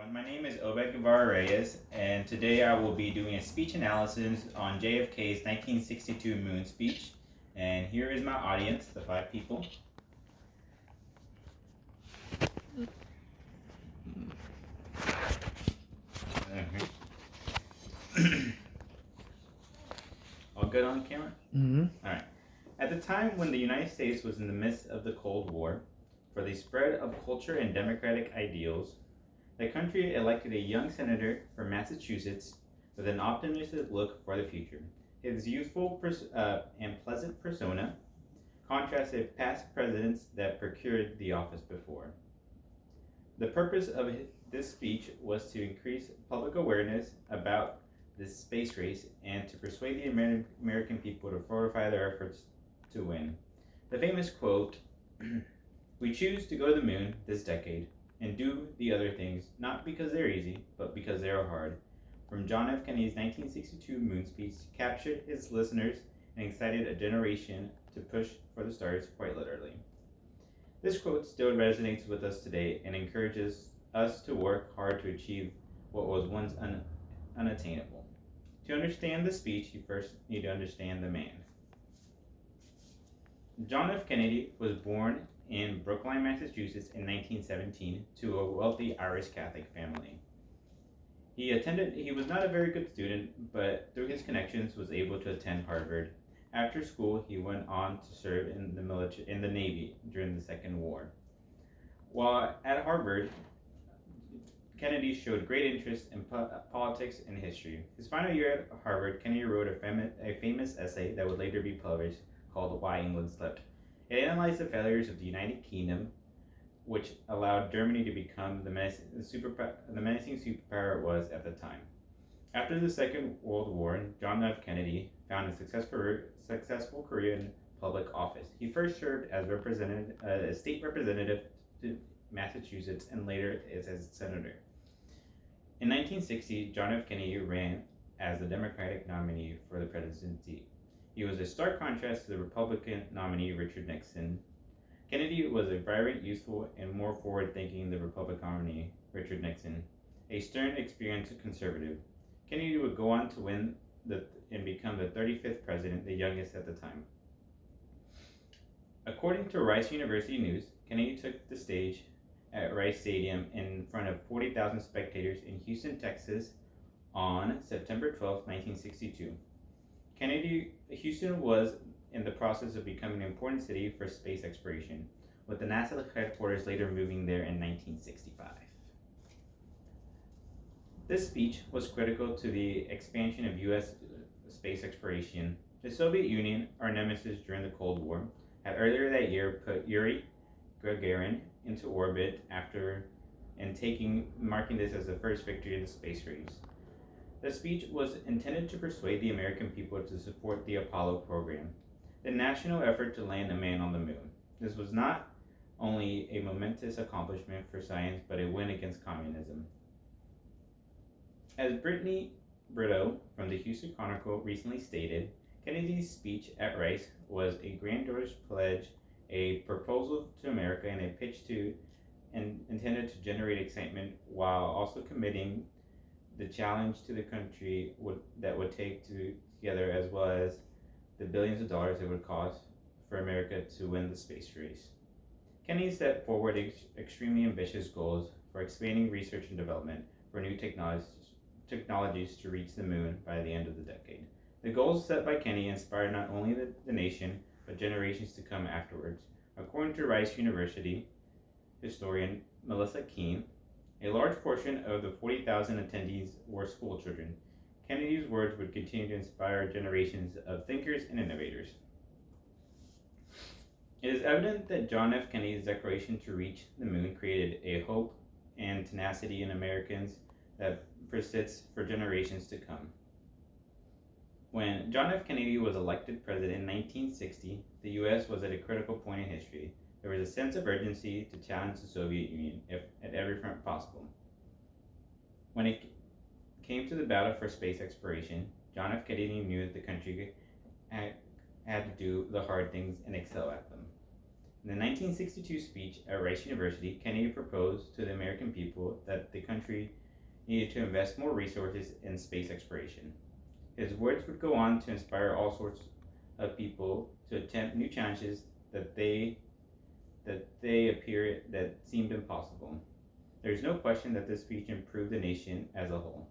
everyone. My name is Obed Guevara Reyes, and today I will be doing a speech analysis on JFK's 1962 moon speech. And here is my audience, the 5 people. All good on camera? Mm-hmm. All right. At the time when the United States was in the midst of the Cold War, for the spread of culture and democratic ideals, the country elected a young senator from Massachusetts with an optimistic look for the future. His youthful and pleasant persona contrasted past presidents that procured the office before. The purpose of this speech was to increase public awareness about this space race and to persuade the American people to fortify their efforts to win. The famous quote, "We choose to go to the moon this decade and do the other things not because they're easy, but because they are hard," from John F. Kennedy's 1962 moon speech captured his listeners and excited a generation to push for the stars quite literally. This quote still resonates with us today and encourages us to work hard to achieve what was once unattainable. To understand the speech, you first need to understand the man. John F. Kennedy was born in Brookline, Massachusetts in 1917 to a wealthy Irish Catholic family. He was not a very good student, but through his connections was able to attend Harvard. After school, he went on to serve in the Navy during the Second War. While at Harvard, Kennedy showed great interest in politics and history. His final year at Harvard, Kennedy wrote a famous essay that would later be published called "Why England Slept." It analyzed the failures of the United Kingdom, which allowed Germany to become the menacing superpower it was at the time. After the Second World War, John F. Kennedy found a successful career in public office. He first served as a state representative to Massachusetts and later as a senator. In 1960, John F. Kennedy ran as the Democratic nominee for the presidency. He was a stark contrast to the Republican nominee Richard Nixon. Kennedy was a vibrant, youthful, and more forward-thinking than the Republican nominee Richard Nixon, a stern, experienced conservative. Kennedy would go on to win and become the 35th president, the youngest at the time. According to Rice University News, Kennedy took the stage at Rice Stadium in front of 40,000 spectators in Houston, Texas on September 12, 1962. Houston was in the process of becoming an important city for space exploration, with the NASA headquarters later moving there in 1965. This speech was critical to the expansion of U.S. space exploration. The Soviet Union, our nemesis during the Cold War, had earlier that year put Yuri Gagarin into orbit marking this as the first victory in the space race. The speech was intended to persuade the American people to support the Apollo program, the national effort to land a man on the moon. This was not only a momentous accomplishment for science, but a win against communism. As Brittany Brito from the Houston Chronicle recently stated, Kennedy's speech at Rice was a grandiose pledge, a proposal to America, and a pitch intended to generate excitement while also committing the challenge to the country that would take together, as well as the billions of dollars it would cost for America to win the space race. Kennedy set forward extremely ambitious goals for expanding research and development for new technologies to reach the moon by the end of the decade. The goals set by Kennedy inspired not only the nation, but generations to come afterwards. According to Rice University historian Melissa Keene, a large portion of the 40,000 attendees were school children. Kennedy's words would continue to inspire generations of thinkers and innovators. It is evident that John F. Kennedy's declaration to reach the moon created a hope and tenacity in Americans that persists for generations to come. When John F. Kennedy was elected president in 1960, the U.S. was at a critical point in history. There was a sense of urgency to challenge the Soviet Union at every front possible. When it came to the battle for space exploration, John F. Kennedy knew that the country had to do the hard things and excel at them. In the 1962 speech at Rice University, Kennedy proposed to the American people that the country needed to invest more resources in space exploration. His words would go on to inspire all sorts of people to attempt new challenges that seemed impossible. There is no question that this speech improved the nation as a whole.